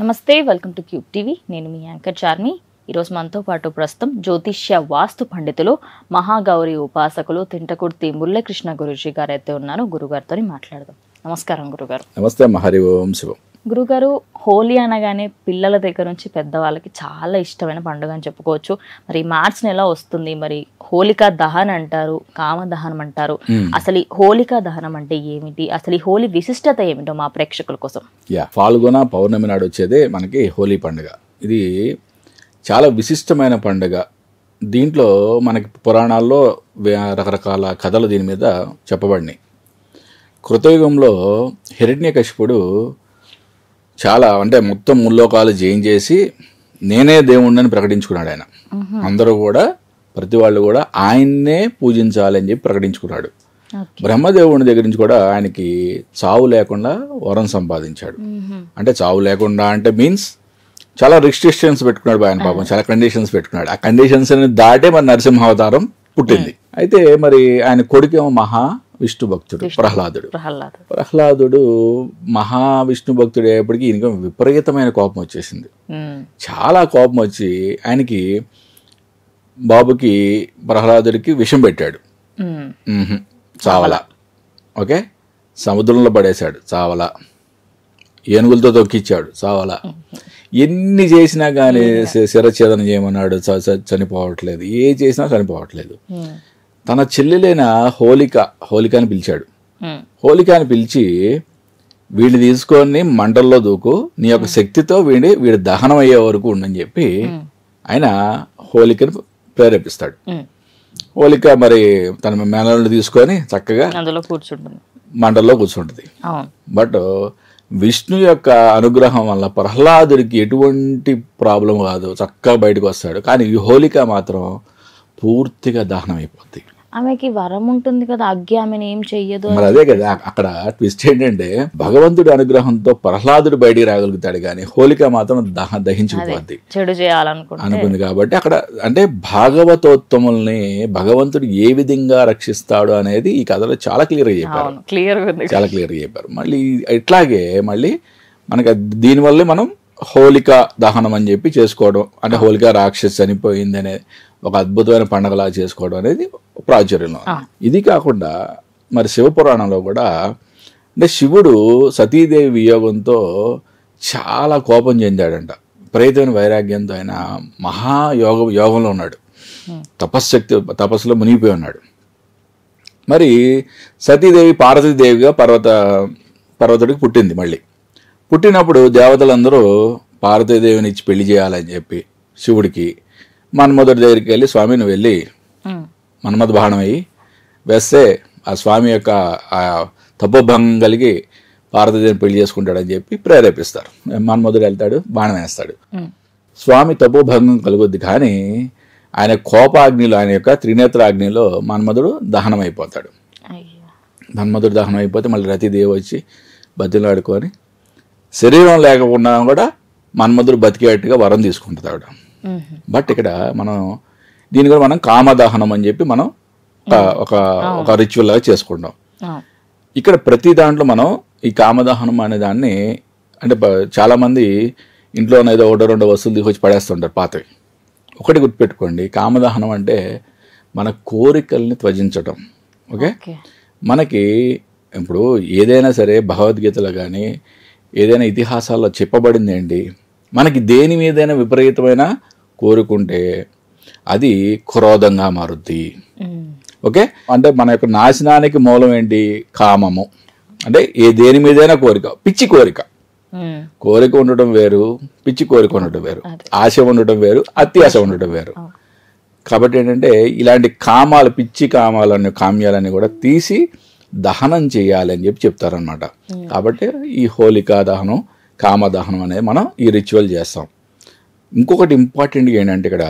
నమస్తే, welcome to cube TV. నేను మీ anchor Charmi. ఈరోజు మనతో పాటు ప్రస్తుతం జ్యోతిష్య వాస్తు పండితులు, మహాగౌరి ఉపాసకులు తింటకుర్తి మురళీకృష్ణ గురూజీ గారు అయితే ఉన్నారు. గురుగారితో మాట్లాడదాం. నమస్కారం గురుగారు. నమస్తే. హరి ఓం శివం. గురుగారు, హోలీ అనగానే పిల్లల దగ్గర నుంచి పెద్దవాళ్ళకి చాలా ఇష్టమైన పండుగ అని చెప్పుకోవచ్చు. మరి మార్చి నెల వస్తుంది. మరి హోలికా దహన్ అంటారు, కామ దహనం అంటారు. అసలు ఈ హోలికా దహనం అంటే ఏమిటి? అసలు ఈ హోలీ విశిష్టత ఏమిటో మా ప్రేక్షకుల కోసం. ఫాల్గుణ పౌర్ణమి నాడు వచ్చేదే మనకి హోలీ పండుగ. ఇది చాలా విశిష్టమైన పండుగ. దీంట్లో మనకి పురాణాల్లో రకరకాల కథలు దీని మీద చెప్పబడినాయి. కృతయుగంలో హిరణ్యకశిపుడు చాలా మొత్తం ముల్లోకాలు జయించేసి నేనే దేవుణ్ణని ప్రకటించుకున్నాడు. ఆయన అందరూ కూడా, ప్రతి వాళ్ళు కూడా ఆయన్నే పూజించాలి అని చెప్పి ప్రకటించుకున్నాడు. బ్రహ్మదేవుని దగ్గర నుంచి కూడా ఆయనకి చావు లేకుండా వరం సంపాదించాడు. చావు లేకుండా అంటే మీన్స్ చాలా రిస్ట్రిక్షన్స్ పెట్టుకున్నాడు ఆయన. పాపం చాలా కండిషన్స్ పెట్టుకున్నాడు. ఆ కండిషన్స్ దాటే మన నరసింహావతారం పుట్టింది. అయితే మరి ఆయన కొడుకేమో విష్ణు భక్తుడు ప్రహ్లాదుడు మహావిష్ణు భక్తుడు అయ్యేప్పటికీ ఈయనకి విపరీతమైన కోపం వచ్చేసింది. చాలా కోపం వచ్చి ఆయనకి బాబుకి ప్రహ్లాదుడికి విషం పెట్టాడు. చావలా. ఓకే, సముద్రంలో పడేశాడు. చావలా. ఏనుగులతో తొక్కిచ్చాడు. చావలా. ఎన్ని చేసినా కానీ శిరఛేదనం చేయమన్నాడు, చనిపోవట్లేదు. ఏ చేసినా చనిపోవట్లేదు. తన చెల్లెలైన హోలికాని పిలిచాడు. హోలికాని పిలిచి, వీడిని తీసుకొని మంటల్లో దూకు, నీ యొక్క శక్తితో వీడి దహనం అయ్యే వరకు ఉండని చెప్పి ఆయన హోలికని ప్రేరేపిస్తాడు. హోలిక మరి తన మేనల్ని తీసుకొని చక్కగా మంటల్లో కూర్చుంటుంది. బట్ విష్ణు యొక్క అనుగ్రహం వల్ల ప్రహ్లాదుడికి ఎటువంటి ప్రాబ్లం కాదు, చక్కగా బయటకు వస్తాడు. కానీ ఈ హోలిక మాత్రం పూర్తిగా దహనం అయిపోద్ది. ఆమెకి వరం ఉంటుంది కదా, అగ్గి ఆమెను ఏం చెయ్యదు. మరి అదే కదా అక్కడ ట్విస్ట్ ఏంటంటే, భగవంతుడి అనుగ్రహంతో ప్రహ్లాదుడు బయటికి రాగలుగుతాడు, కానీ హోలిక మాత్రం దహించిపోద్ది. చెడు చేయాలనుకుంది కాబట్టి అక్కడ భాగవతోత్తముల్ని భగవంతుడు ఏ విధంగా రక్షిస్తాడు అనేది ఈ కథలో చాలా క్లియర్గా చెప్పారు. మళ్ళీ ఇట్లాగే మళ్ళీ మనకి దీనివల్లే మనం హోలికా దహనం అని చెప్పి చేసుకోవడం, హోలికా రాక్షసి చనిపోయింది అనే ఒక అద్భుతమైన పండుగలా చేసుకోవడం అనేది ప్రాచుర్యంలో. ఇది కాకుండా మరి శివపురాణంలో కూడా శివుడు సతీదేవి వియోగంతో చాలా కోపం చెందాడంట. విపరీతమైన వైరాగ్యంతో ఆయన యోగంలో ఉన్నాడు. తపస్సులో మునిగిపోయి ఉన్నాడు. మరి సతీదేవి పార్వతీదేవిగా పర్వతుడికి పుట్టింది. మళ్ళీ పుట్టినప్పుడు దేవతలందరూ పార్వతీదేవిని ఇచ్చి పెళ్లి చేయాలని చెప్పి శివుడికి మన్మధుడి దగ్గరికి వెళ్ళి, స్వామి నువ్వు వెళ్ళి మన్మథ బాణం అయ్యి వేస్తే ఆ స్వామి యొక్క తపోభంగం కలిగి పార్వతీదేవిని పెళ్లి చేసుకుంటాడని చెప్పి ప్రేరేపిస్తారు. మన్మధుడు వెళ్తాడు, బాణం వేస్తాడు. స్వామి తపోభంగం కలుగుద్ది, కానీ ఆయన కోపాగ్నిలో, ఆయన యొక్క త్రినేత్రాగ్నిలో మన్మధుడు దహనం అయిపోతాడు. మన్మధుడు దహనం అయిపోతే మళ్ళీ రతీదేవి వచ్చి బతిలాడుకొని శరీరం లేకుండా కూడా మన్మధుడు బతికేట్టుగా వరం తీసుకుంటాడు. బట్ ఇక్కడ దీని కూడా మనం కామదహనం అని చెప్పి మనం ఒక రిచువల్ లాగా చేసుకుంటాం. ఇక్కడ ప్రతి దాంట్లో మనం ఈ కామదహనం అనే దాన్ని చాలా మంది ఇంట్లో ఏదో ఒకటో రెండో వస్తువులు తీసుకొచ్చి పడేస్తుంటారు పాతవి. ఒకటి గుర్తుపెట్టుకోండి, కామదహనం అంటే మన కోరికల్ని త్వజించటం. ఓకే, మనకి ఇప్పుడు ఏదైనా సరే భగవద్గీతలో కానీ ఏదైనా ఇతిహాసాల్లో చెప్పబడింది ఏంటి, మనకి దేని మీదైనా విపరీతమైన కోరుకుంటే అది క్రోధంగా మారుద్ది. ఓకే, మన యొక్క నాశనానికి మూలం ఏంటి? కామము. దేని మీదైనా కోరిక, పిచ్చి కోరిక ఉండటం వేరు, పిచ్చి కోరిక ఉండటం వేరు, ఆశ ఉండటం వేరు, అతి ఆశ ఉండటం వేరు. కాబట్టి ఏంటంటే ఇలాంటి కామాలు, పిచ్చి కామ్యాలన్నీ కూడా తీసి దహనం చేయాలి అని చెప్పి చెప్తారనమాట. కాబట్టి ఈ హోలికా దహనం, కామదహనం అనేది మనం ఈ రిచువల్ చేస్తాం. ఇంకొకటి ఇంపార్టెంట్గా ఏంటంటే ఇక్కడ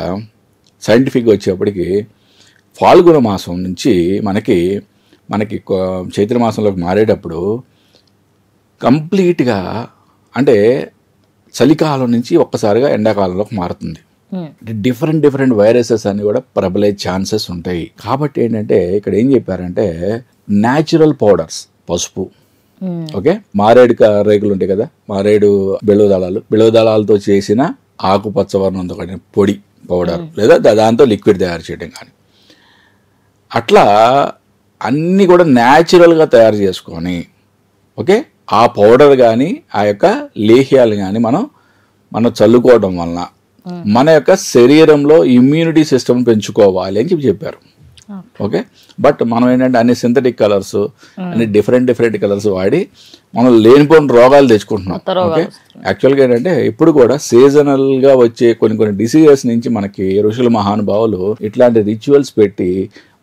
సైంటిఫిక్గా వచ్చేప్పటికి ఫాల్గుణ మాసం నుంచి మనకి చైత్రమాసంలోకి మారేటప్పుడు కంప్లీట్గా చలికాలం నుంచి ఒక్కసారిగా ఎండాకాలంలోకి మారుతుంది. డిఫరెంట్ వైరసెస్ అన్ని కూడా ప్రబలే ఛాన్సెస్ ఉంటాయి. కాబట్టి ఏంటంటే ఇక్కడ ఏం చెప్పారంటే న్యాచురల్ పౌడర్స్, పసుపు, ఓకే, మారేడు రేకులు ఉంటాయి కదా, మారేడు బిళవదళాలతో చేసిన ఆకుపచ్చ వర్ణంతో కూడిన పొడి పౌడర్ లేదా దాంతో లిక్విడ్ తయారు చేయడం కానీ, అట్లా అన్నీ కూడా న్యాచురల్గా తయారు చేసుకొని ఓకే ఆ పౌడర్ కానీ ఆ యొక్క లేహ్యాలు కానీ మనం చల్లుకోవడం వలన మన యొక్క శరీరంలో ఇమ్యూనిటీ సిస్టమ్ పెంచుకోవాలి అని చెప్పారు. ఓకే, బట్ మనం ఏంటంటే అన్ని సింథటిక్ కలర్స్ అన్ని డిఫరెంట్ కలర్స్ వాడి మనం లేనిపోయిన రోగాలు తెచ్చుకుంటున్నాం. ఓకే, యాక్చువల్గా ఏంటంటే ఇప్పుడు కూడా సీజనల్గా వచ్చే కొన్ని డిసీజెస్ నుంచి మనకి ఋషుల మహానుభావులు ఇట్లాంటి రిచువల్స్ పెట్టి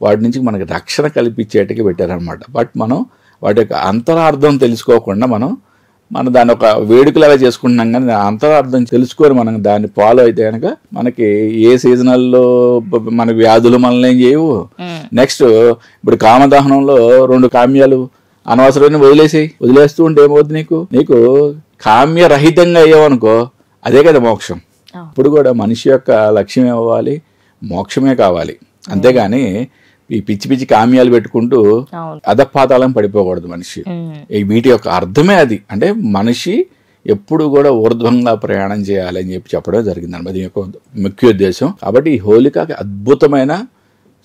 వాటి నుంచి మనకి రక్షణ కల్పించేటికి పెట్టారనమాట. బట్ మనం వాటి యొక్క అంతరార్థం తెలుసుకోకుండా మనం దాన్ని ఒక వేడుకలాగా చేసుకుంటున్నాం, కానీ అంతరార్థం తెలుసుకొని మనం దాన్ని ఫాలో అయితే కనుక మనకి ఏ సీజనల్లో మన వ్యాధులు మనల్ని ఏం చేయవు. నెక్స్ట్ ఇప్పుడు కామదహనంలో 2 కామ్యాలు అనవసరమైన వదిలేస్తూ ఉంటే ఏమవుతుంది, నీకు కామ్యరహితంగా అయ్యావనుకో అదే కదా మోక్షం. ఇప్పుడు కూడా మనిషి యొక్క లక్ష్యం ఏమవ్వాలి, మోక్షమే కావాలి. అంతేగాని ఈ పిచ్చి కామ్యాలు పెట్టుకుంటూ అధపాతాళం పడిపోకూడదు మనిషి. వీటి యొక్క అర్థమే అది. అంటే మనిషి ఎప్పుడు కూడా ఊర్ధ్వంగా ప్రయాణం చేయాలి అని చెప్పడం జరిగింది అన్నమాట, దీని యొక్క ముఖ్య ఉద్దేశం. కాబట్టి ఈ హోలికాకి అద్భుతమైన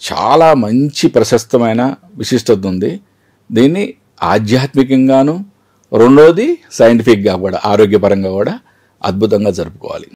చాలా మంచి ప్రశస్తమైన విశిష్టత ఉంది. దీన్ని ఆధ్యాత్మికంగాను, రెండోది సైంటిఫిక్గా కూడా, ఆరోగ్యపరంగా కూడా అద్భుతంగా జరుపుకోవాలి.